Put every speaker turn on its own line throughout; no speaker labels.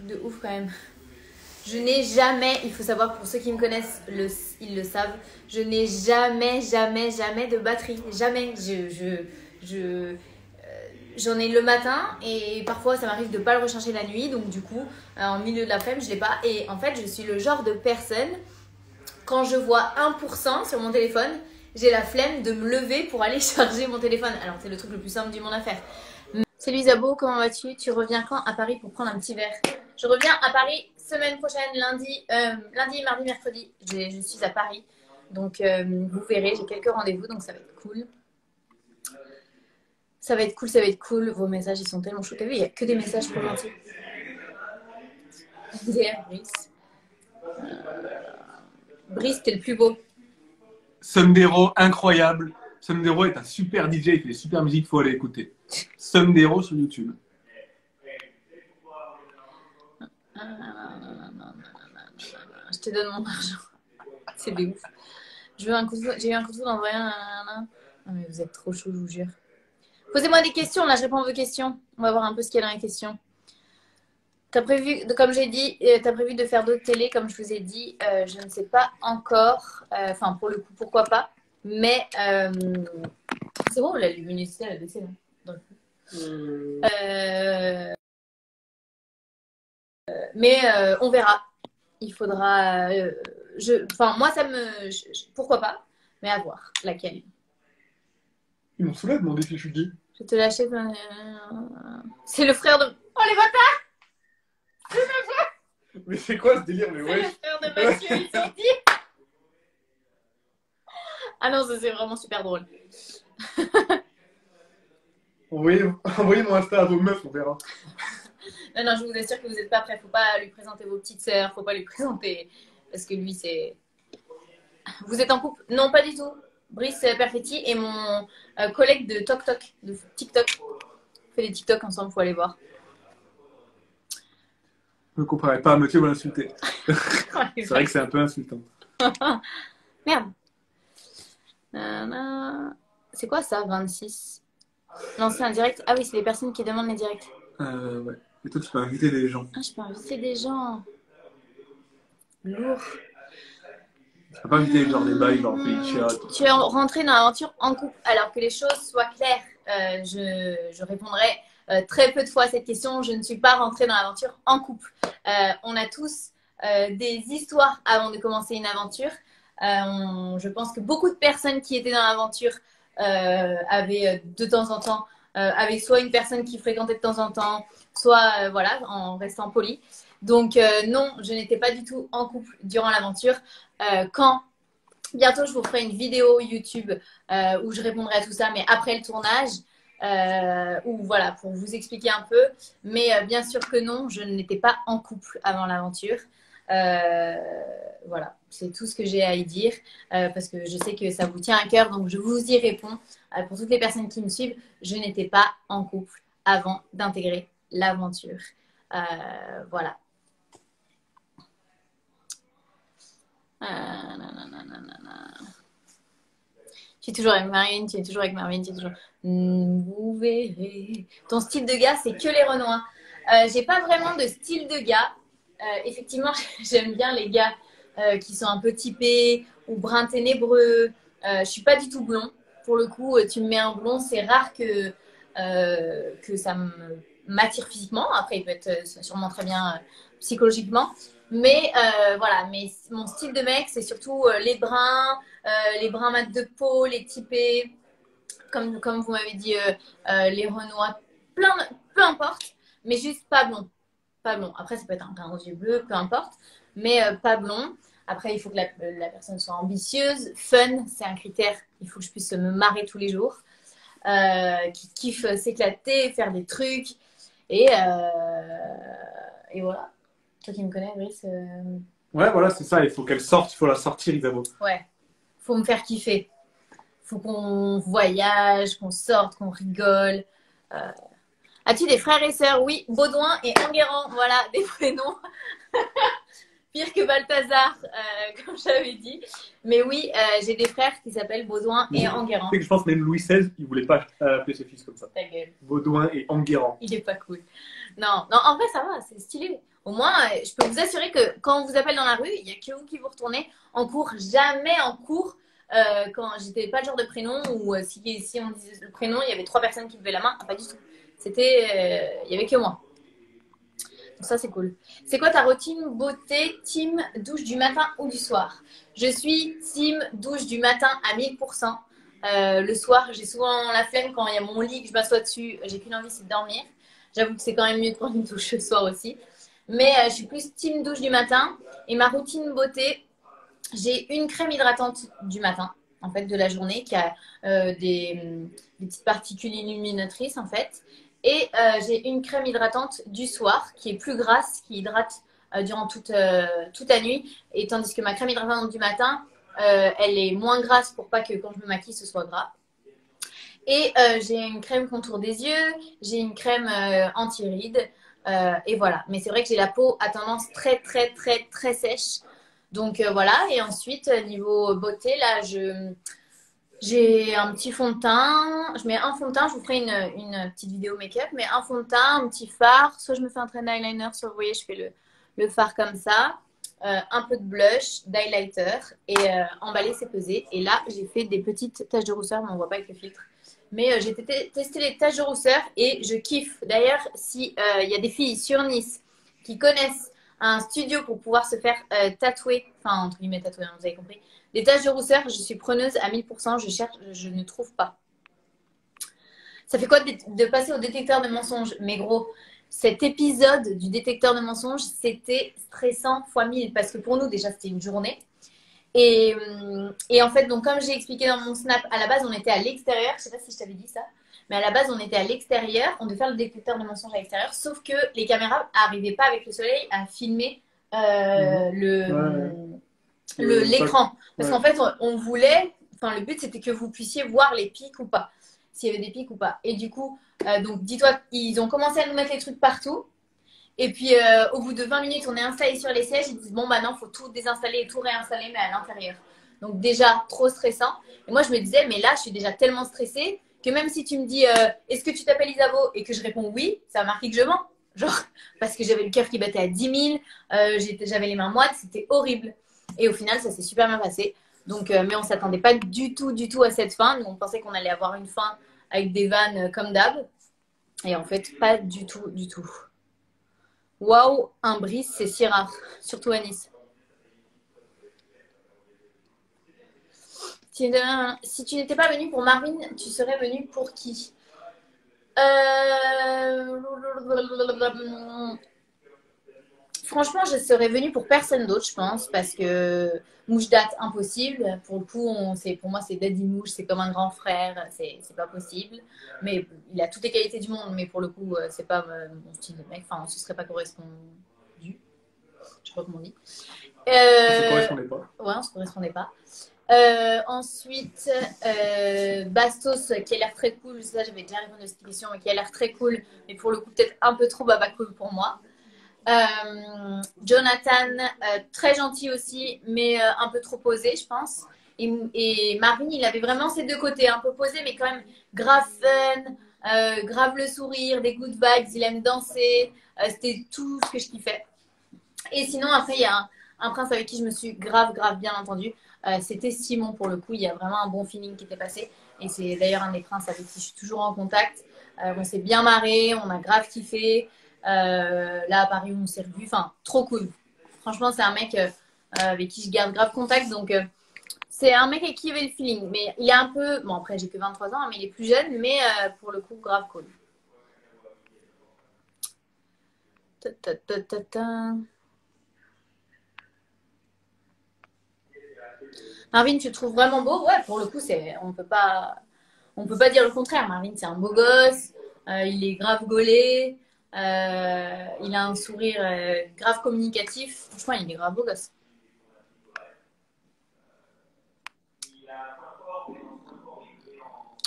truc de ouf quand même. Je n'ai jamais, il faut savoir pour ceux qui me connaissent, ils le savent, je n'ai jamais de batterie. Jamais. J'en ai le matin et parfois ça m'arrive de ne pas le recharger la nuit. Donc du coup, en milieu de l'après-midi, je ne l'ai pas. Et en fait, je suis le genre de personne, quand je vois 1% sur mon téléphone, j'ai la flemme de me lever pour aller charger mon téléphone. Alors c'est le truc le plus simple du monde à faire. Salut Isabeau, comment vas-tu? Tu reviens quand à Paris pour prendre un petit verre? Je reviens à Paris semaine prochaine, lundi, mardi, mercredi. Je suis à Paris. Donc vous verrez, j'ai quelques rendez-vous, donc ça va être cool. Ça va être cool. Vos messages, ils sont tellement chauds. T'as vu, il n'y a que des messages pour mentir. Brice. Brice, t'es le plus beau.
Sundero, incroyable. Sundero est un super DJ, il fait des super musiques, il faut aller écouter. Sundero sur YouTube.
Je te donne mon argent. C'est des ouf. J'ai eu un coup de foudre d'envoyer un. Non mais vous êtes trop chaud, je vous jure. Posez-moi des questions, là je réponds à vos questions. On va voir un peu ce qu'il y a dans les questions. T'as prévu, comme j'ai dit, t'as prévu de faire d'autres télés, comme je vous ai dit. Je ne sais pas encore. Enfin, pour le coup, pourquoi pas. Mais c'est bon, la luminosité, elle a baissé là. Mais on verra. Il faudra. Enfin, moi, ça me. Pourquoi pas. Mais à voir laquelle.
Ils m'ont saoulé de demander qui je suis qui.
Je te lâche. C'est le frère de. Oh les bâtards!
Mais c'est quoi ce délire? Mais ouais.
C'est le frère de Mathieu, ils sont dit. Ah non, ça c'est vraiment super drôle.
Envoyez mon Insta à vos meufs, on verra.
Non, je vous assure que vous n'êtes pas prêts. Faut pas lui présenter vos petites sœurs. Faut pas lui présenter. Parce que lui, c'est. Vous êtes en couple? Non, pas du tout. Brice Perfetti et mon collègue de TokTok, de TikTok. On fait des TikTok ensemble, faut aller voir.
Ne comparez pas à Mathieu, vous l'insultez. C'est vrai que c'est un peu insultant.
Merde. C'est quoi ça, 26? Non, c'est un direct. Ah oui, c'est les personnes qui demandent les directs.
Ouais. Et toi, tu peux inviter des gens.
Ah, je peux inviter des gens. Lourd.
Tu peux pas inviter genre des bails, genre pays chat.
Tu es rentré dans l'aventure en couple. Alors que les choses soient claires, je répondrai très peu de fois à cette question. Je ne suis pas rentrée dans l'aventure en couple. On a tous des histoires avant de commencer une aventure. Je pense que beaucoup de personnes qui étaient dans l'aventure avaient de temps en temps, avec soit une personne qui fréquentait de temps en temps, soit voilà, en restant poli. Donc non, je n'étais pas du tout en couple durant l'aventure. Quand bientôt je vous ferai une vidéo YouTube où je répondrai à tout ça, mais après le tournage, ou voilà, pour vous expliquer un peu. Mais bien sûr que non, je n'étais pas en couple avant l'aventure. Voilà, c'est tout ce que j'ai à y dire parce que je sais que ça vous tient à cœur, donc je vous y réponds. Pour toutes les personnes qui me suivent, je n'étais pas en couple avant d'intégrer l'aventure. Voilà. Tu es toujours avec Marine, tu es toujours avec Marine, tu es toujours. Vous verrez. Ton style de gars, c'est que les Renois. J'ai pas vraiment de style de gars. Effectivement, j'aime bien les gars qui sont un peu typés ou bruns ténébreux. Je suis pas du tout blond. Pour le coup, tu me mets un blond, c'est rare que ça m'attire physiquement. Après, il peut être sûrement très bien psychologiquement. Mais voilà, mais mon style de mec, c'est surtout les bruns mat de peau, les typés, comme vous m'avez dit, les Renois, peu importe, mais juste pas blond. Pas blond. Après, ça peut être un brun aux yeux bleus, peu importe, mais pas blond. Après, il faut que la personne soit ambitieuse, fun, c'est un critère. Il faut que je puisse me marrer tous les jours, qui kiffe s'éclater, faire des trucs, et voilà. Toi qui me connais, Brice.
Ouais, voilà, c'est ça. Il faut qu'elle sorte, il faut la sortir, Isabeau.
Ouais. Faut me faire kiffer. Faut qu'on voyage, qu'on sorte, qu'on rigole. As-tu des frères et sœurs? Oui, Baudouin et Enguerrand. Voilà, des prénoms. Pire que Balthazar, comme j'avais dit. Mais oui, j'ai des frères qui s'appellent Baudouin et Enguerrand.
Je pense que même Louis XVI, il voulait pas appeler ses fils comme ça.
Ta gueule.
Baudouin et Enguerrand.
Il est pas cool. Non, en vrai, ça va, c'est stylé. Au moins, je peux vous assurer que quand on vous appelle dans la rue, il n'y a que vous qui vous retournez en cours, jamais en cours. Quand j'étais pas le genre de prénom où si on disait le prénom, il y avait 3 personnes qui levaient la main. Ah, pas du tout. Il y avait que moi. Donc ça, c'est cool. C'est quoi ta routine beauté, team douche du matin ou du soir? Je suis team douche du matin à 1000%. Le soir, j'ai souvent la flemme quand il y a mon lit que je m'assois dessus. J'ai qu'une envie, c'est de dormir. J'avoue que c'est quand même mieux de prendre une douche le soir aussi. Mais je suis plus team douche du matin. Et ma routine beauté, j'ai une crème hydratante du matin, en fait, de la journée, qui a des petites particules illuminatrices, en fait. Et j'ai une crème hydratante du soir, qui est plus grasse, qui hydrate durant toute la nuit. Et tandis que ma crème hydratante du matin, elle est moins grasse pour pas que quand je me maquille, ce soit gras. Et j'ai une crème contour des yeux, j'ai une crème anti-rides. Et voilà. Mais c'est vrai que j'ai la peau à tendance très, très, très, très sèche. Donc voilà. Et ensuite, niveau beauté, là, j'ai un petit fond de teint. Je mets un fond de teint. Je vous ferai une petite vidéo make-up. Mais un fond de teint, un petit fard. Soit je me fais un trait d'eyeliner, soit vous voyez, je fais le fard comme ça. Un peu de blush, d'highlighter. Et emballé, c'est pesé. Et là, j'ai fait des petites taches de rousseur, mais on ne voit pas avec le filtre. Mais j'ai testé les taches de rousseur et je kiffe. D'ailleurs, si y a des filles sur Nice qui connaissent un studio pour pouvoir se faire tatouer, enfin entre guillemets tatouer, hein, vous avez compris, des taches de rousseur, je suis preneuse à 1000%, je cherche, je ne trouve pas. Ça fait quoi de passer au détecteur de mensonges? Mais gros, cet épisode du détecteur de mensonges, c'était stressant fois 1000 parce que pour nous, déjà, c'était une journée. Et en fait, donc comme j'ai expliqué dans mon snap, à la base, on était à l'extérieur. Je sais pas si je t'avais dit ça, mais à la base, on était à l'extérieur. On devait faire le détecteur de mensonges à l'extérieur, sauf que les caméras n'arrivaient pas avec le soleil à filmer l'écran. Parce qu'en fait, on voulait, enfin, le but, c'était que vous puissiez voir les pics ou pas, s'il y avait des pics ou pas. Et du coup, donc dis-toi, ils ont commencé à nous mettre les trucs partout. Et puis, au bout de 20 minutes, on est installé sur les sièges. Ils disent, bon, bah non, il faut tout désinstaller et tout réinstaller, mais à l'intérieur. Donc, déjà, trop stressant. Et moi, je me disais, mais là, je suis déjà tellement stressée que même si tu me dis, est-ce que tu t'appelles Isabeau et que je réponds oui, ça a marqué que je mens. Genre, parce que j'avais le cœur qui battait à 10 000, j'avais les mains moites, c'était horrible. Et au final, ça s'est super bien passé. Donc, mais on ne s'attendait pas du tout à cette fin. Nous, on pensait qu'on allait avoir une fin avec des vannes comme d'hab. Et en fait, pas du tout, du tout. Waouh, un bris, c'est si rare, surtout à Nice. Si tu n'étais pas venu pour Marvin, tu serais venu pour qui? Franchement, je serais venue pour personne d'autre, je pense, parce que mouche date, impossible. Pour le coup, pour moi, c'est Daddy Mouche, c'est comme un grand frère, c'est pas possible. Mais il a toutes les qualités du monde, mais pour le coup, c'est pas mon style de mec. Enfin, ce serait pas correspondu. Je sais pas comment on dit.
Ça ne correspondait pas.
Ouais, on se correspondait pas. Ensuite, Bastos, qui a l'air très cool. Ça, j'avais déjà répondu à cette question, mais qui a l'air très cool, mais pour le coup, peut-être un peu trop baba cool pour moi. Jonathan, très gentil aussi, mais un peu trop posé, je pense. Et Marvin, il avait vraiment ces deux côtés, un peu posé, mais quand même grave fun, grave le sourire, des good vibes, il aime danser. C'était tout ce que je kiffais. Et sinon, après, il y a un prince avec qui je me suis grave bien entendue. C'était Simon, pour le coup. Il y a vraiment un bon feeling qui était passé. Et c'est d'ailleurs un des princes avec qui je suis toujours en contact. On s'est bien marré, on a grave kiffé. Là, à Paris, on s'est revus. Enfin, trop cool. Franchement, c'est un mec avec qui je garde grave contact. Donc, c'est un mec avec qui il y avait le feeling. Mais il est un peu... Bon, après, j'ai que 23 ans, mais il est plus jeune. Mais pour le coup, grave cool. Marvin, tu le trouves vraiment beau? Ouais, pour le coup, on peut pas dire le contraire. Marvin, c'est un beau gosse. Il est grave gaulé. Il a un sourire grave communicatif. Franchement, il est grave beau gosse.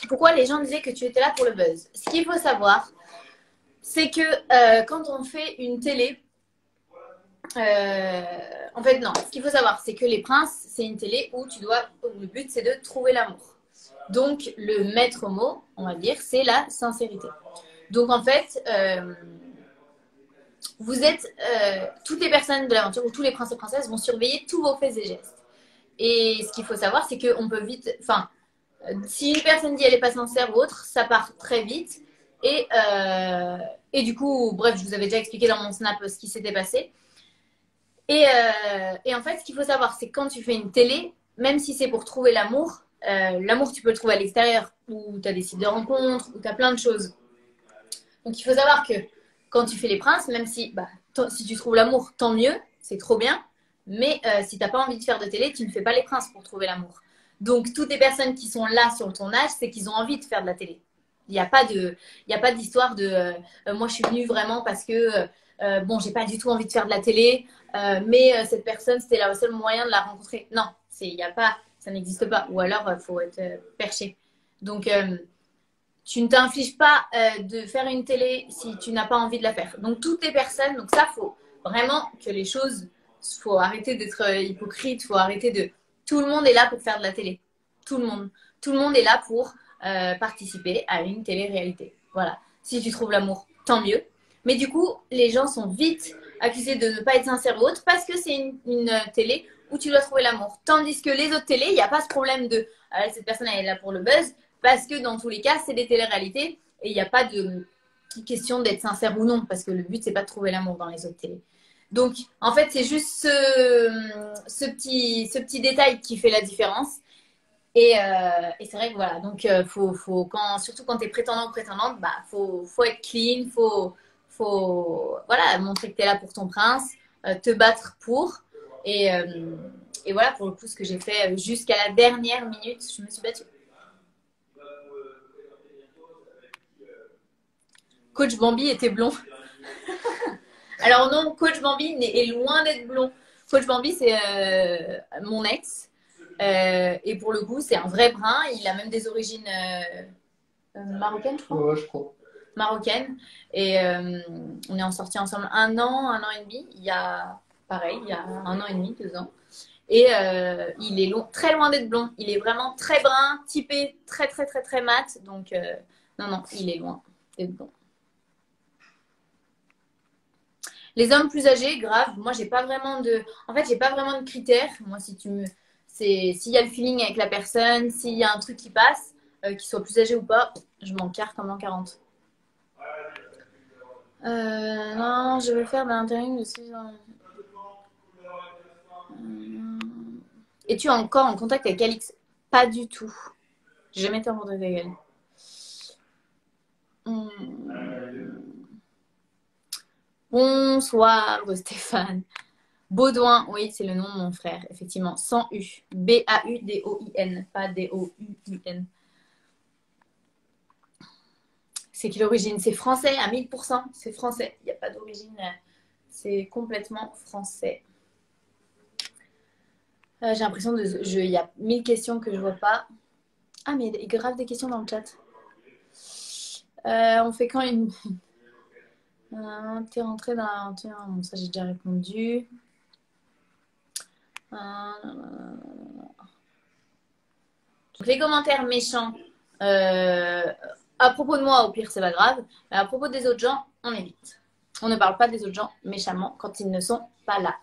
Pourquoi les gens disaient que tu étais là pour le buzz? Ce qu'il faut savoir, c'est que quand on fait une télé, en fait, non. Ce qu'il faut savoir, c'est que Les Princes, c'est une télé où le but, c'est de trouver l'amour. Donc, le maître mot, on va dire, c'est la sincérité. Donc, en fait, vous êtes, toutes les personnes de l'aventure ou tous les princes et princesses vont surveiller tous vos faits et gestes. Et ce qu'il faut savoir, c'est qu'on peut vite, enfin, si une personne dit elle n'est pas sincère ou autre, ça part très vite. Et du coup, bref, je vous avais déjà expliqué dans mon snap ce qui s'était passé. Et en fait, ce qu'il faut savoir, c'est que quand tu fais une télé, même si c'est pour trouver l'amour, l'amour, tu peux le trouver à l'extérieur, où tu as des sites de rencontres, où tu as plein de choses. Donc, il faut savoir que quand tu fais les princes, même si, bah, si tu trouves l'amour, tant mieux, c'est trop bien. Mais si tu n'as pas envie de faire de télé, tu ne fais pas les princes pour trouver l'amour. Donc, toutes les personnes qui sont là sur le tournage, c'est qu'ils ont envie de faire de la télé. Il n'y a pas d'histoire de moi, je suis venue vraiment parce que, bon, j'ai pas du tout envie de faire de la télé, mais cette personne, c'était le seul moyen de la rencontrer. Non, y a pas, ça n'existe pas. Ou alors, il faut être perché. Donc, tu ne t'infliges pas de faire une télé si tu n'as pas envie de la faire. Donc, toutes les personnes, donc ça, faut vraiment que les choses, faut arrêter d'être hypocrite, faut arrêter de. Tout le monde est là pour faire de la télé. Tout le monde. Tout le monde est là pour participer à une télé-réalité. Voilà. Si tu trouves l'amour, tant mieux. Mais du coup, les gens sont vite accusés de ne pas être sincères ou autre parce que c'est une télé où tu dois trouver l'amour. Tandis que les autres télés, il n'y a pas ce problème de cette personne elle est là pour le buzz parce que dans tous les cas, c'est des télé-réalités et il n'y a pas de question d'être sincère ou non parce que le but, c'est pas de trouver l'amour dans les autres télés. Donc, en fait, c'est juste ce petit détail qui fait la différence. Et c'est vrai que voilà, donc surtout quand tu es prétendant ou prétendante, bah, faut être clean, voilà, montrer que tu es là pour ton prince, te battre pour. Et voilà, pour le coup, ce que j'ai fait jusqu'à la dernière minute, je me suis battue. Coach Bambi était blond. Alors non, Coach Bambi est loin d'être blond. Coach Bambi, c'est mon ex. Et pour le coup, c'est un vrai brun. Il a même des origines marocaines, je crois.
Ouais, je crois.
Marocaine. Et on est en sorti ensemble un an et demi. Il y a 1 an et demi, 2 ans. Et il est très loin d'être blond. Il est vraiment très brun, typé, très, très, très, très mat. Donc, non, il est loin d'être blond. Les hommes plus âgés, grave. Moi, j'ai pas vraiment de critères. Moi, s'il y a le feeling avec la personne, s'il y a un truc qui passe, qu'il soit plus âgé ou pas, je m'en carre comme en 40. Non, je vais faire de l'intérim de 6 ans. Es-tu encore en contact avec Alix? Pas du tout. J'ai jamais été en contact avec elle. Bonsoir Stéphane. Baudouin, oui, c'est le nom de mon frère, effectivement, sans U. B-A-U-D-O-I-N, pas D-O-U-I-N. C'est quelle origine? C'est français à 1000%, c'est français. Il n'y a pas d'origine, c'est complètement français. J'ai l'impression il y a 1000 questions que je vois pas. Ah, mais il y a grave des questions dans le chat. On fait quand une. T'es rentré dans l'aventure. Bon, ça, j'ai déjà répondu. Donc, les commentaires méchants à propos de moi, au pire, c'est pas grave. Mais à propos des autres gens, on évite. On ne parle pas des autres gens méchamment quand ils ne sont pas là.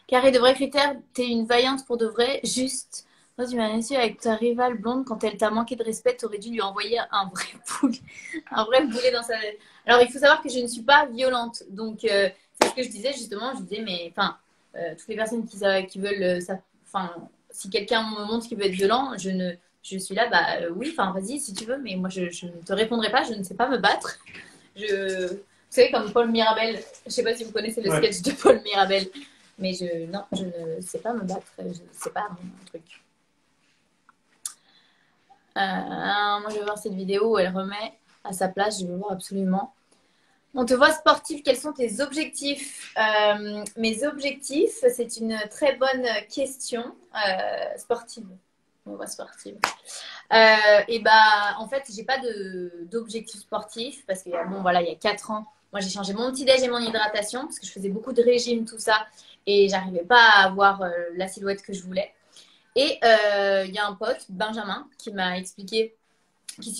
Carré de vrais critères, t'es une vaillante pour de vrai, juste. Moi, tu m'as déçu avec ta rivale blonde quand elle t'a manqué de respect, t'aurais dû lui envoyer un vrai boulet dans sa. Alors, il faut savoir que je ne suis pas violente. Donc, c'est ce que je disais justement. Je disais, mais enfin, toutes les personnes qui veulent ça. Enfin, si quelqu'un me montre qu'il veut être violent, je suis là, bah oui, enfin, vas-y si tu veux, mais moi, je ne te répondrai pas, je ne sais pas me battre. Vous savez, comme Paul Mirabel, je ne sais pas si vous connaissez le sketch de Paul Mirabel. Mais je ne sais pas me battre. Je ne sais pas mon truc. Moi, je vais voir cette vidéo où elle remet à sa place. Je veux voir absolument. On te voit sportif. Quels sont tes objectifs? Mes objectifs, c'est une très bonne question. Sportive. On voit sportive. Et bah, en fait, j'ai pas d'objectif sportif parce que bon, voilà, il y a 4 ans, moi, j'ai changé mon petit-déj et mon hydratation parce que je faisais beaucoup de régime, tout ça, et j'arrivais pas à avoir la silhouette que je voulais. Et il y a un pote, Benjamin, qui m'a expliqué qu'il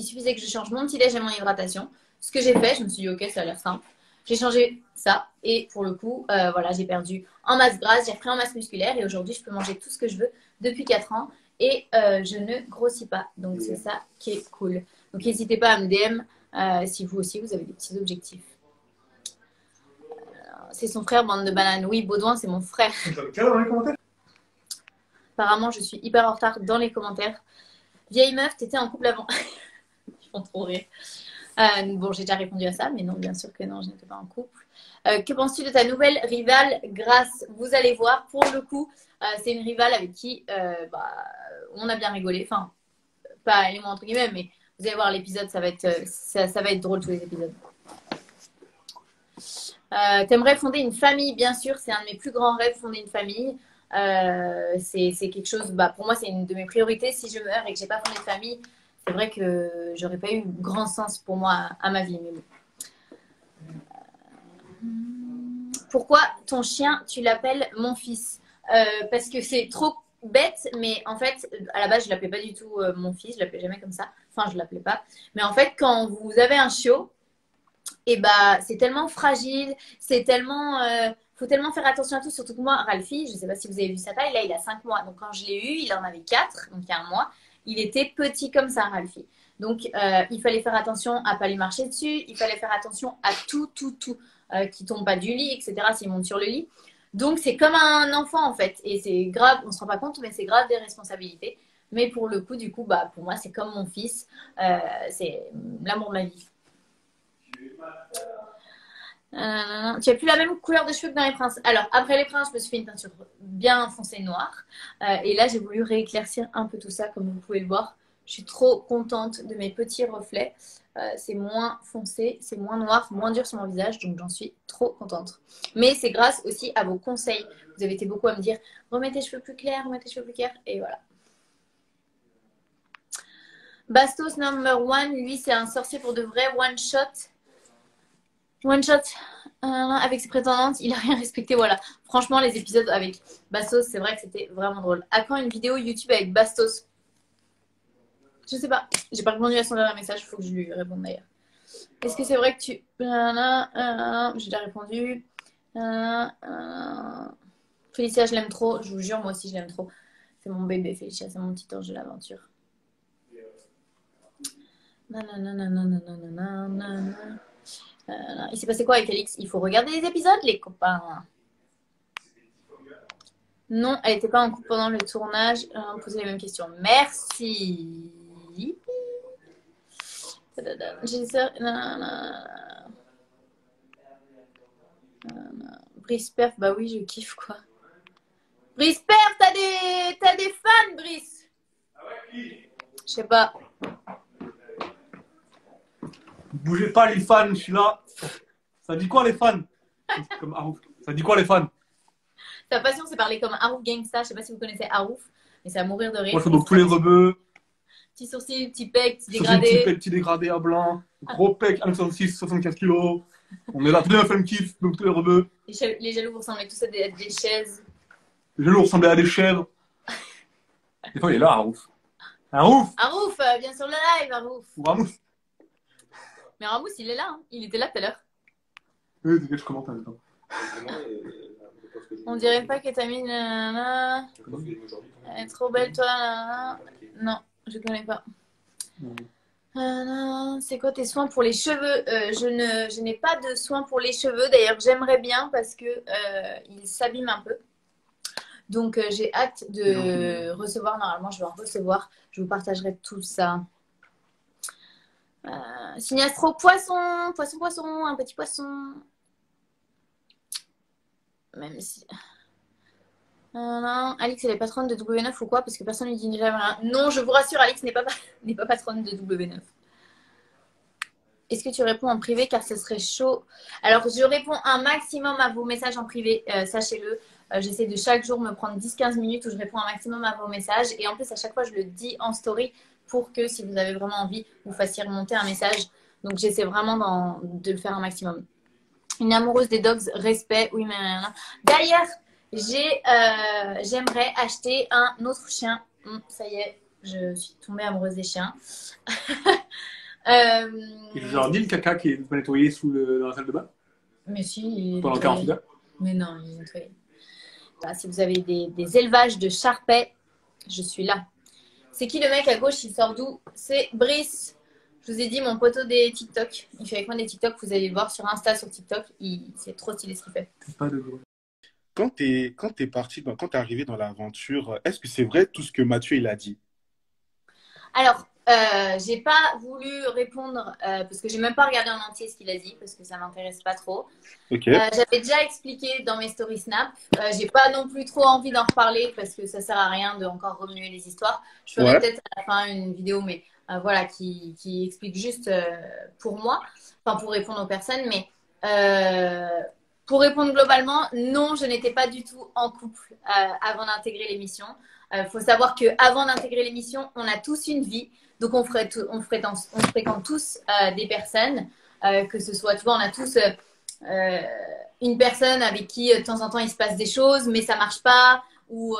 suffisait que je change mon petit-déj et mon hydratation. Ce que j'ai fait, je me suis dit, ok, ça a l'air simple. J'ai changé ça et pour le coup, voilà, j'ai perdu en masse grasse, j'ai repris en masse musculaire et aujourd'hui, je peux manger tout ce que je veux depuis 4 ans et je ne grossis pas. Donc, c'est ça qui est cool. Donc, n'hésitez pas à me DM si vous aussi, vous avez des petits objectifs. C'est son frère, bande de bananes. Oui, Baudouin, c'est mon frère.
Dans les commentaires.
Apparemment, je suis hyper en retard dans les commentaires. Vieille meuf, t'étais en couple avant. Ils font trop rire. Bon, j'ai déjà répondu à ça, mais non, bien sûr que non, je n'étais pas en couple. Que penses-tu de ta nouvelle rivale Grace? Vous allez voir, pour le coup, c'est une rivale avec qui on a bien rigolé. Enfin, pas elle et moi entre guillemets, mais vous allez voir l'épisode, ça va être drôle tous les épisodes. T'aimerais fonder une famille, bien sûr, c'est un de mes plus grands rêves, fonder une famille. C'est quelque chose, pour moi, c'est une de mes priorités. Si je meurs et que j'ai pas fondé de famille, c'est vrai que j'aurais pas eu grand sens pour moi à ma vie. Mais bon. Pourquoi ton chien, tu l'appelles mon fils? Parce que c'est trop bête, mais en fait, à la base, je l'appelais pas du tout mon fils, je l'appelais jamais comme ça. Enfin, je l'appelais pas. Mais en fait, quand vous avez un chiot, et c'est tellement fragile, c'est tellement. Faut tellement faire attention à tout, surtout que moi, Ralphie, je ne sais pas si vous avez vu sa taille, là, il a 5 mois. Donc, quand je l'ai eu, il en avait 4, donc il y a un mois. Il était petit comme ça, Ralphie. Donc, il fallait faire attention à ne pas lui marcher dessus. Il fallait faire attention à tout, qu'il ne tombe pas du lit, etc., s'il monte sur le lit. Donc, c'est comme un enfant, en fait. Et c'est grave, on ne se rend pas compte, mais c'est grave des responsabilités. Mais pour le coup, du coup, pour moi, c'est comme mon fils. C'est l'amour de ma vie. Tu as plus la même couleur de cheveux que dans les princes. Alors, après les princes, je me suis fait une teinture bien foncée noire. Et là, j'ai voulu rééclaircir un peu tout ça, comme vous pouvez le voir. Je suis trop contente de mes petits reflets. C'est moins foncé, c'est moins noir, moins dur sur mon visage. Donc, j'en suis trop contente. Mais c'est grâce aussi à vos conseils. Vous avez été beaucoup à me dire, remets tes cheveux plus clairs, remets tes cheveux plus clairs. Et voilà. Bastos number one, lui, c'est un sorcier pour de vrai. One shot. One shot avec ses prétendantes, il a rien respecté. Voilà. Franchement, les épisodes avec Bastos, c'est vrai que c'était vraiment drôle. À quand une vidéo YouTube avec Bastos? Je sais pas. J'ai pas répondu à son dernier message. Il faut que je lui réponde d'ailleurs. Est-ce que c'est vrai que tu. J'ai déjà répondu. Félicia, je l'aime trop. Je vous jure, moi aussi, je l'aime trop. C'est mon bébé, Félicia. C'est mon petit ange de l'aventure. Il s'est passé quoi avec Alix? Il faut regarder les épisodes, les copains. Non, elle n'était pas en couple pendant le tournage. On posait les mêmes questions. Merci. J'ai ça. Brice Perf, bah oui, je kiffe quoi. Brice Perf, t'as des fans, Brice?
Ah ouais, qui?
Je sais pas.
Bougez pas les fans, je suis là. Ça dit quoi les fans? Comme Harouf. Ça dit quoi les fans?
Ta passion, c'est parler comme Harouf Gangsta. Je sais pas si vous connaissez Harouf, mais c'est à mourir de rire.
Moi, je fais donc tous les rebeux.
Petit sourcil, petit pec, petit dégradé.
Petit dégradé à blanc. Gros pec, 1m66, 75 kg. On est là, tous les meufs me kiffent, donc tous les rebeux.
Les jaloux, vous ressemblez tous à des chaises.
Les jaloux ressemblaient à des chèvres. Des fois, il est là, Harouf. Harouf!
Harouf, viens sur le live, Harouf.
Ou Ramous.
Mais Ramous, il est là. Hein. Il était là tout à l'heure.
Oui, t'inquiète, je commente en même temps.
On dirait pas que t'as mis... Elle est trop belle, toi. Non, je connais pas. C'est quoi tes soins pour les cheveux? Je n'ai pas de soins pour les cheveux. D'ailleurs, j'aimerais bien parce que ils s'abîment un peu. Donc, j'ai hâte de recevoir. Normalement, je vais en recevoir. Je vous partagerai tout ça. Signastro, poisson, un petit poisson. Même si... Alix, elle est patronne de W9 ou quoi? Parce que personne ne lui dit jamais rien. Non, je vous rassure, Alix n'est pas patronne de W9. Est-ce que tu réponds en privé car ce serait chaud? Alors, je réponds un maximum à vos messages en privé, sachez-le. J'essaie de chaque jour me prendre 10-15 minutes où je réponds un maximum à vos messages. Et en plus, à chaque fois, je le dis en story pour que si vous avez vraiment envie, vous fassiez remonter un message. Donc, j'essaie vraiment de le faire un maximum. Une amoureuse des dogs, respect. Oui, mais... D'ailleurs, j'aimerais acheter un autre chien. Ça y est, je suis tombée amoureuse des chiens.
Et je leur dis le caca qui est nettoyé dans la salle de bain?
Mais si, il est
pendant
nettoyé.
48 heures.
Mais non, il est nettoyé. Voilà, si vous avez des élevages de charpets, je suis là. C'est qui le mec à gauche? Il sort d'où? C'est Brice. Je vous ai dit, mon poteau des TikTok. Il fait avec moi des TikTok. Vous allez le voir sur Insta, sur TikTok. C'est trop stylé ce qu'il fait.
Pas de bruit.
Quand t'es parti, quand t'es arrivé dans l'aventure, est-ce que c'est vrai tout ce que Mathieu il a dit?
Alors, j'ai pas voulu répondre parce que j'ai même pas regardé en entier ce qu'il a dit parce que ça m'intéresse pas trop.
Ok.
J'avais déjà expliqué dans mes stories Snap. J'ai pas non plus trop envie d'en reparler parce que ça sert à rien de encore remuer les histoires. Je ferai
Ouais.
peut-être à la fin une vidéo, mais voilà, qui explique juste pour moi, enfin pour répondre aux personnes. Mais pour répondre globalement, non, je n'étais pas du tout en couple avant d'intégrer l'émission. Faut savoir que avant d'intégrer l'émission, on a tous une vie, donc on fréquente tous des personnes, que ce soit, tu vois, on a tous une personne avec qui de temps en temps il se passe des choses, mais ça marche pas, ou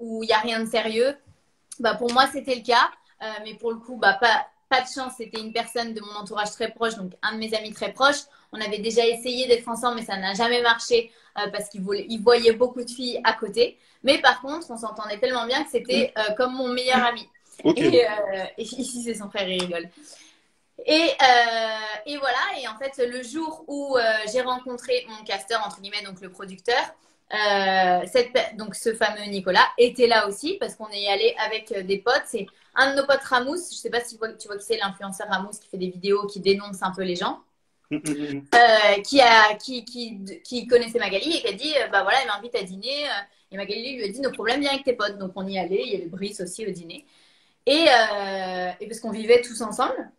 il n'y a rien de sérieux. Bah, pour moi, c'était le cas, mais pour le coup, bah, pas de chance. C'était une personne de mon entourage très proche, donc un de mes amis très proches. On avait déjà essayé d'être ensemble, mais ça n'a jamais marché parce qu'il voyait beaucoup de filles à côté. Mais par contre, on s'entendait tellement bien que c'était comme mon meilleur ami.
Ok.
Et ici, c'est son frère, il rigole. Et voilà, et en fait, le jour où j'ai rencontré mon casteur, entre guillemets, donc le producteur, donc ce fameux Nicolas était là aussi parce qu'on est allé avec des potes. C'est un de nos potes Ramous, je sais pas si tu vois qui c'est, l'influenceur Ramous qui fait des vidéos, qui dénonce un peu les gens, qui connaissait Magali et qui a dit, bah voilà, elle m'invite à dîner. Et Magali lui a dit, nos problèmes viennent avec tes potes. Donc on y allait, il y avait Brice aussi au dîner. Et parce qu'on vivait tous ensemble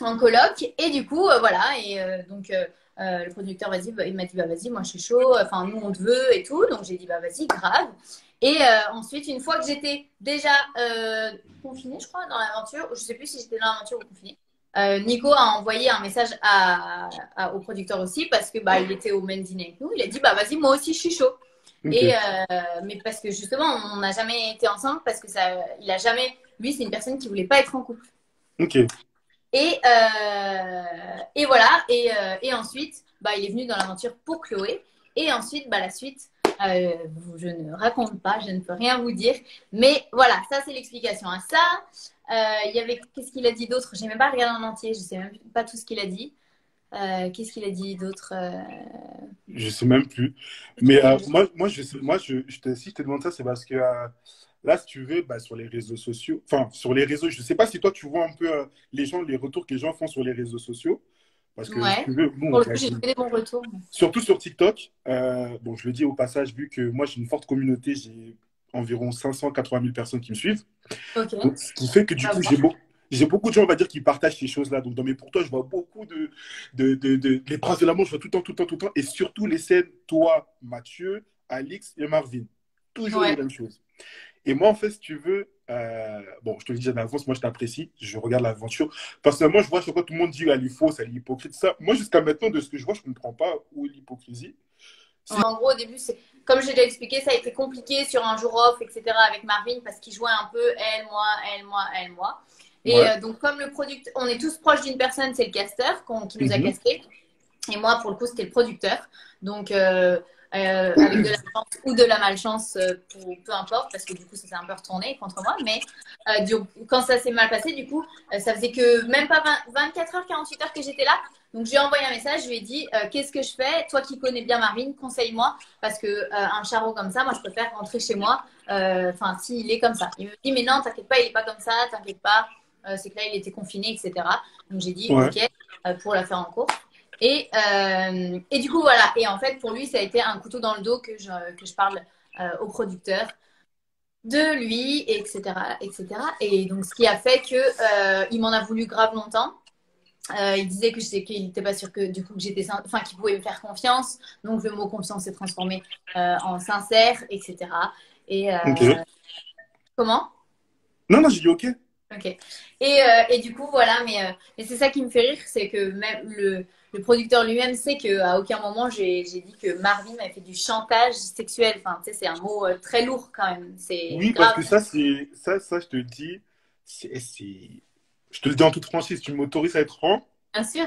en coloc. Et du coup, voilà. Donc, le producteur il m'a dit, bah vas-y, moi je suis chaud. Enfin, nous on te veut et tout. Donc j'ai dit, bah vas-y, grave. Et ensuite, une fois que j'étais déjà confinée, je crois, dans l'aventure, je sais plus si j'étais dans l'aventure ou confinée, Nico a envoyé un message au producteur aussi parce que bah il était au même dîner avec nous. Il a dit, bah vas-y, moi aussi je suis chaud.
Ok.
Mais parce que justement, on n'a jamais été ensemble parce que il a jamais. Lui, c'est une personne qui voulait pas être en couple.
Ok.
Et voilà. Et ensuite, bah, il est venu dans l'aventure pour Chloé. Et ensuite, bah, la suite, je ne raconte pas, je ne peux rien vous dire. Mais voilà, ça, c'est l'explication à ça. Il y avait, qu'est-ce qu'il a dit d'autre? J'ai même pas regardé en entier, je sais même pas tout ce qu'il a dit. Qu'est-ce qu'il a dit d'autre?
Je sais même plus. Mais si je te demande ça, c'est parce que là, si tu veux, bah, sur les réseaux sociaux, enfin, sur les réseaux, je sais pas si toi, tu vois un peu les retours que les gens font sur les réseaux sociaux. Parce que, si
Ouais.
tu veux, nous,
Pour le coup, j'ai fait des bons retours.
surtout sur TikTok, bon, je le dis au passage, vu que moi, j'ai une forte communauté, j'ai environ 580 000 personnes qui me suivent.
Ok.
Donc, ce qui fait que du coup, j'ai beaucoup de gens, on va dire, qui partagent ces choses-là. Donc, dans mes pour toi, je vois beaucoup les princes de l'amour, je vois tout le temps, tout le temps, tout le temps. Et surtout les scènes, toi, Mathieu, Alix et Marvin. Toujours les
Ouais.
mêmes choses. Et moi, en fait, si tu veux, bon, je te le dis en avance, moi, je t'apprécie, je regarde l'aventure. Personnellement, je vois chaque fois tout le monde dit elle est fausse, elle est hypocrite, ça. Moi, jusqu'à maintenant, de ce que je vois, je ne comprends pas où est l'hypocrisie.
En gros, au début, comme j'ai déjà expliqué, ça a été compliqué sur un jour off, etc. avec Marvin parce qu'il jouait un peu elle, moi, elle, moi, elle, moi. Et
Ouais.
donc, comme le producteur, on est tous proches d'une personne, c'est le casteur qui nous a
Mhm.
casté. Et moi, pour le coup, c'était le producteur. Donc, avec de la chance ou de la malchance, peu importe, parce que du coup, ça s'est un peu retourné contre moi. Mais quand ça s'est mal passé, du coup, ça faisait que même pas 24 heures, 48 heures que j'étais là. Donc, je lui ai envoyé un message, je lui ai dit, qu'est-ce que je fais? Toi qui connais bien Marvin, conseille-moi, parce que un charreau comme ça, moi, je préfère rentrer chez moi. Enfin, s'il est comme ça. Il me dit, mais non, t'inquiète pas, il est pas comme ça, t'inquiète pas. C'est que là, il était confiné, etc. Donc, j'ai dit,
Ouais.
ok, pour la faire en cours. Et du coup, voilà. Et en fait, pour lui, ça a été un couteau dans le dos que je parle au producteur de lui, etc., etc. Et donc, ce qui a fait que il m'en a voulu grave longtemps. Il disait qu'il n'était pas sûr que du coup que enfin qu'il pouvait me faire confiance. Donc le mot confiance s'est transformé en sincère, etc. Et
Ok.
comment?
Non, non, j'ai dit ok.
Ok. Et du coup, voilà, mais c'est ça qui me fait rire, c'est que même le producteur lui-même sait qu'à aucun moment j'ai dit que Marvin m'avait fait du chantage sexuel. Enfin, tu sais, c'est un mot très lourd quand même. C'est
Oui, parce
grave,
que ça, je te le dis, je te le dis en toute franchise, tu m'autorises à être franc,
bien sûr.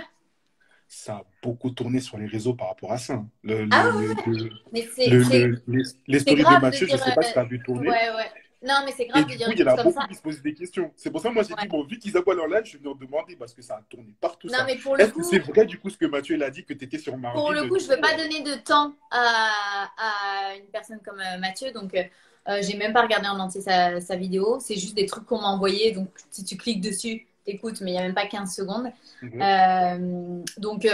ça a beaucoup tourné sur les réseaux par rapport à ça, hein.
Ah ouais, ouais. Mais
Les
c'est
stories de
grave de
Mathieu, je ne
dire.
sais pas si tu as vu tourner.
Ouais, ouais. Non, mais c'est
Et
grave de
du
dire
coup,
une
il y en
chose
a
comme
beaucoup
ça.
qui se posent des questions. C'est pour ça que moi, j'ai dit,
Ouais.
bon, vu qu'ils aboient leur live, je vais venir demander parce que ça a tourné partout
Non,
ça.
mais
Est-ce que c'est vrai, du coup, ce que Mathieu il a dit, que tu étais sur
pour
Marvin,
le coup,
du
je ne veux
coup,
pas donner de temps à une personne comme Mathieu. Donc, j'ai même pas regardé en entier sa vidéo. C'est juste des trucs qu'on m'a envoyés. Donc, si tu cliques dessus, t'écoutes, mais il n'y a même pas 15 secondes.
Mhm.
Donc,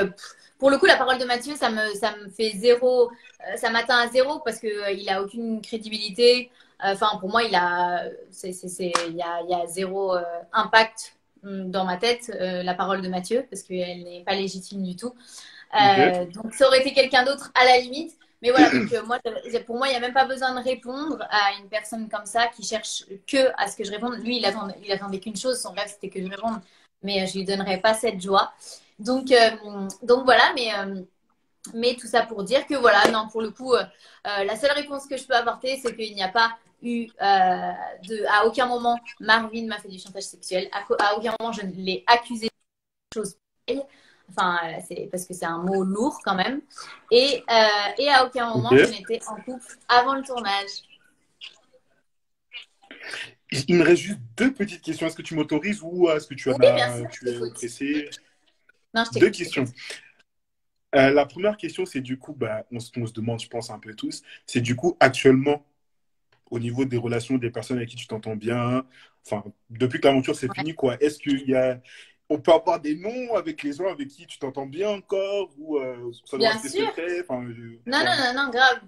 pour le coup, la parole de Mathieu, ça me fait zéro. Ça m'atteint à zéro parce qu'il n'a aucune crédibilité. Enfin, pour moi, il y a zéro impact dans ma tête, la parole de Mathieu, parce qu'elle n'est pas légitime du tout.
Ok.
Donc, ça aurait été quelqu'un d'autre à la limite. Mais voilà, donc moi, pour moi, il n'y a même pas besoin de répondre à une personne comme ça qui cherche que à ce que je réponde. Lui, il attendait qu'une chose, son rêve, c'était que je réponde. Mais je lui donnerai pas cette joie. Donc voilà, mais tout ça pour dire que voilà, non, pour le coup, la seule réponse que je peux apporter, c'est qu'il n'y a pas eu à aucun moment, Marvin m'a fait du chantage sexuel. À aucun moment, je ne l'ai accusé de choses pareilles. Enfin, c'est parce que c'est un mot lourd quand même. Et à aucun moment, je
Ok.
n'étais en couple avant le tournage.
Il me reste juste deux petites questions. Est-ce que tu m'autorises ou est-ce que tu
Oui,
en
bien
as,
sûr, je
tu es
t'écoute.
pressé?
Non, je
Deux
t'écoute, je
questions.
t'écoute.
La première question, c'est du coup, bah, on se demande, je pense un peu tous, c'est du coup, actuellement, au niveau des relations des personnes avec qui tu t'entends bien, enfin, depuis que l'aventure c'est
Ouais.
fini, quoi, est-ce qu'il y a, on peut avoir des noms avec les gens avec qui tu t'entends bien encore ou ça doit
Bien
rester
sûr.
secret, enfin,
Non,
ouais.
non, non, non, grave.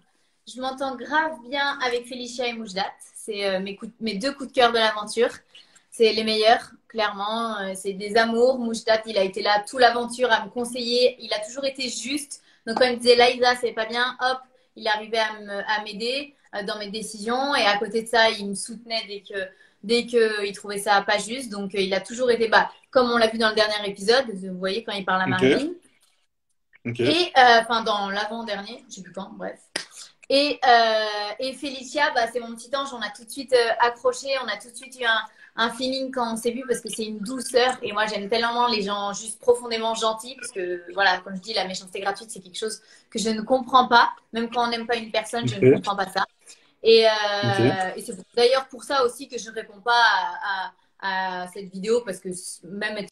Je m'entends grave bien avec Félicia et Moujdat. C'est mes deux coups de cœur de l'aventure. C'est les meilleurs, clairement. C'est des amours. Moujdat, il a été là toute l'aventure à me conseiller. Il a toujours été juste. Donc, quand il me disait Laïsa, c'est pas bien, hop, il arrivait à m'aider dans mes décisions. Et à côté de ça, il me soutenait dès que il trouvait ça pas juste. Donc, il a toujours été, bah, comme on l'a vu dans le dernier épisode, vous voyez, quand il parle à
Ok,
Marvin.
ok,
Et, enfin, dans l'avant-dernier, je sais plus quand, bref. Et Félicia, bah, c'est mon petit ange. On a tout de suite accroché. On a tout de suite eu un feeling quand on s'est vu parce que c'est une douceur. Et moi, j'aime tellement les gens juste profondément gentils parce que, voilà, comme je dis, la méchanceté gratuite, c'est quelque chose que je ne comprends pas. Même quand on n'aime pas une personne, je ne
ok,
comprends pas ça. Et,
ok.
euh, et c'est d'ailleurs pour ça aussi que je ne réponds pas à cette vidéo parce que même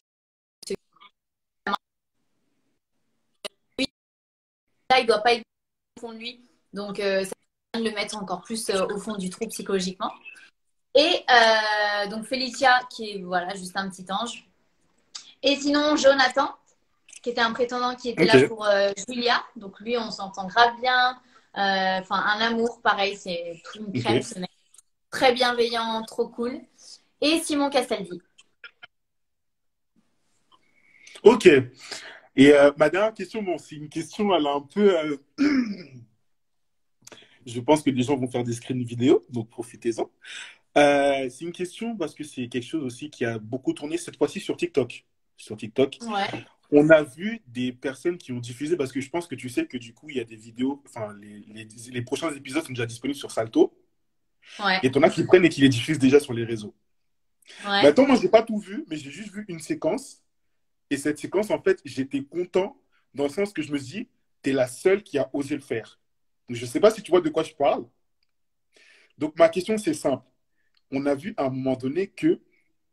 là, il ne doit pas être au fond de lui. Donc, ça va le mettre encore plus au fond du trou psychologiquement. Et donc Felicia, qui est voilà, juste un petit ange. Et sinon, Jonathan, qui était un prétendant qui était là
Ok.
pour Julia. Donc lui, on s'entend grave bien. Enfin, un amour, pareil, c'est une crème,
Ok.
ce mec. Très bienveillant, trop cool. Et Simon Castaldi.
Ok. Et ma dernière question, bon, c'est une question, elle est un peu. Je pense que les gens vont faire des screens vidéo, donc profitez-en. C'est une question parce que c'est quelque chose aussi qui a beaucoup tourné cette fois-ci sur TikTok. Sur TikTok,
Ouais,
on a vu des personnes qui ont diffusé, parce que je pense que tu sais que du coup, il y a des vidéos, enfin, les prochains épisodes sont déjà disponibles sur Salto,
ouais,
et t'en as qui prennent et qui les diffusent déjà sur les réseaux.
ouais.
Maintenant, moi, j'ai pas tout vu, mais j'ai juste vu une séquence, et cette séquence, en fait, j'étais content dans le sens que je me dis, t'es la seule qui a osé le faire. Donc, je sais pas si tu vois de quoi je parle. Donc, ma question, c'est simple. On a vu à un moment donné que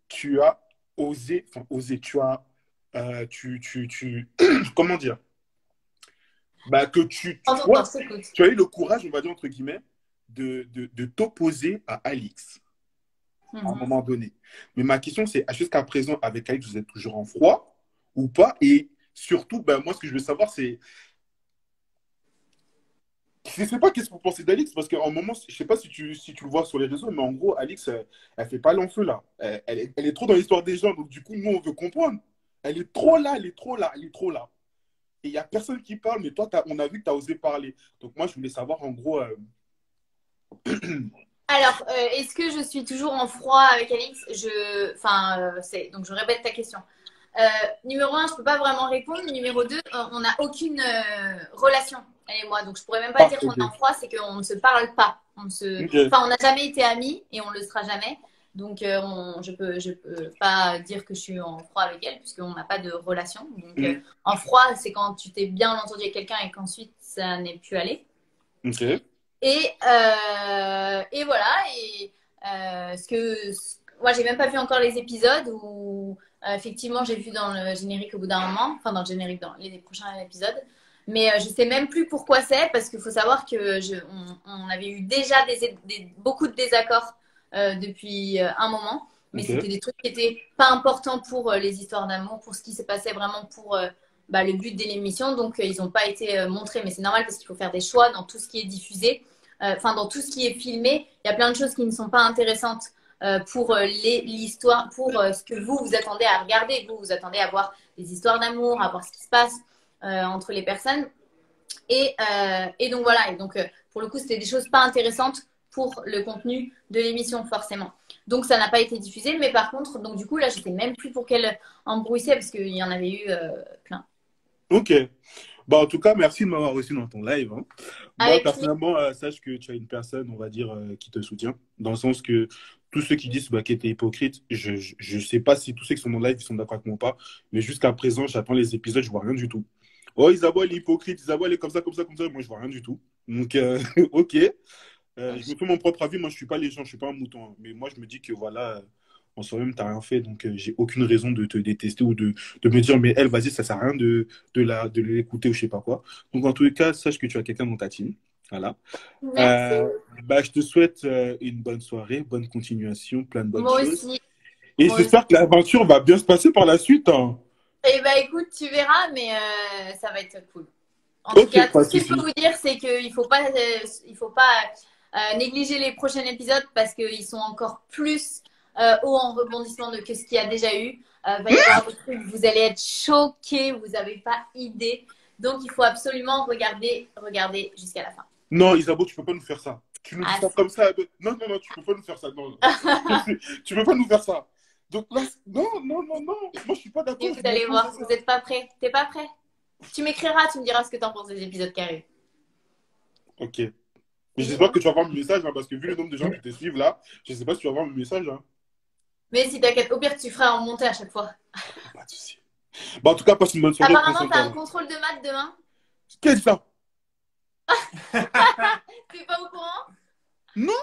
tu as osé, enfin, osé, tu as, comment dire, bah, que
En ton temps,
toi,
je t'écoute.
tu as eu le courage, on va dire, entre guillemets, de t'opposer à Alix à un
Mhm.
moment donné. Mais ma question, c'est, jusqu'à présent, avec Alix, vous êtes toujours en froid ou pas? Et surtout, ben, moi, ce que je veux savoir, c'est, je ne sais pas qu'est-ce que vous pensez d'Alix, parce qu'en moment, je ne sais pas si tu le vois sur les réseaux, mais en gros, Alix, elle ne fait pas l'enfeu, là. Elle est trop dans l'histoire des gens, donc du coup, nous, on veut comprendre. Elle est trop là, elle est trop là, elle est trop là. Et il n'y a personne qui parle, mais toi, on a vu que tu as osé parler. Donc moi, je voulais savoir, en gros,
Alors, est-ce que je suis toujours en froid avec Alix? Enfin, donc je répète ta question. Numéro un, je peux pas vraiment répondre. Numéro deux, on n'a aucune relation, elle et moi. Donc, je pourrais même pas dire
parfait.
qu'on est en froid, c'est qu'on ne se parle pas.
Ok.
Enfin, on n'a jamais été amis et on le sera jamais. Donc, je peux pas dire que je suis en froid avec elle, puisqu'on n'a pas de relation. Donc, en froid, c'est quand tu t'es bien entendu avec quelqu'un et qu'ensuite, ça n'est plus allé.
Ok.
Et voilà. Et moi, j'ai même pas vu encore les épisodes où, effectivement, j'ai vu dans le générique au bout d'un moment, enfin, dans le générique, dans les prochains épisodes. Mais je sais même plus pourquoi c'est, parce qu'il faut savoir que on avait eu déjà beaucoup de désaccords depuis un moment. Mais
Ok.
c'était des trucs qui étaient pas importants pour les histoires d'amour, pour ce qui se passait vraiment pour le but de l'émission. Donc, ils n'ont pas été montrés. Mais c'est normal parce qu'il faut faire des choix dans tout ce qui est diffusé. Enfin, dans tout ce qui est filmé. Il y a plein de choses qui ne sont pas intéressantes pour l'histoire, pour ce que vous attendez à regarder. Vous attendez à voir des histoires d'amour, à voir ce qui se passe entre les personnes. Et donc voilà, et donc pour le coup, c'était des choses pas intéressantes pour le contenu de l'émission, forcément. Donc ça n'a pas été diffusé, mais par contre, donc du coup, là, je sais même plus pour quel embrouille c'est, parce qu'il y en avait eu plein.
Ok. Bah, en tout cas, merci de m'avoir reçu dans ton live, hein. Moi,
Avec plaisir.
personnellement, sache que tu as une personne, on va dire, qui te soutient, dans le sens que tous ceux qui disent bah, que tu es hypocrite, je sais pas si tous ceux qui sont dans le live ils sont d'accord avec moi ou pas, mais jusqu'à présent, j'attends les épisodes, je vois rien du tout. Oh, Isabeau, elle est hypocrite, Isabeau, elle est comme ça, comme ça, comme ça. Moi, je vois rien du tout. Donc, ok. Je me fais mon propre avis. Moi, je suis pas les gens, je suis pas un mouton, hein. Mais moi, je me dis que voilà, en soi-même, t'as rien fait. Donc, j'ai aucune raison de te détester ou de me dire, mais elle, vas-y, ça sert à rien de l'écouter ou je sais pas quoi. Donc, en tous les cas, sache que tu as quelqu'un dans ta team. Voilà.
Merci.
Bah, je te souhaite une bonne soirée, bonne continuation, plein de bonnes
Moi
choses.
aussi.
Et
Moi aussi.
j'espère que l'aventure va bien se passer par la suite, hein.
Eh ben écoute, tu verras, mais ça va être cool. En tout cas,
Ok,
tout
pas de
ce que je peux
souci.
vous dire, c'est qu'il il faut pas négliger les prochains épisodes parce qu'ils sont encore plus hauts en rebondissement que ce qu'il y a déjà eu. Il va y avoir des trucs, vous allez être choqués, vous n'avez pas idée. Donc, il faut absolument regarder jusqu'à la fin.
Non, Isabeau, tu peux pas nous faire ça. Tu nous dis
Ah,
ça comme ça. Non, non, non, tu peux pas nous faire ça. Non. Tu peux pas nous faire ça. Donc là, non, non, non, non. Moi, je suis pas
et
d'accord.
vous
Je
allez
m'oppose à
voir,
ça.
vous n'êtes pas prêts. T'es pas prêt? Tu m'écriras, tu me diras ce que t'en penses des épisodes qui arrivent.
Ok. Mais j'espère que tu vas voir mes messages, hein, parce que vu le nombre de gens qui te suivent là, je sais pas si tu vas voir mes messages, hein.
Mais si t'inquiète, au pire, tu feras en monter à chaque fois.
Pas de souci. Bah, en tout cas, passe une bonne soirée. Prends
Apparemment,
soin de
t'as
toi,
un
hein.
contrôle de maths demain.
Qu'est-ce que c'est ça?
T'es pas au courant?
Non.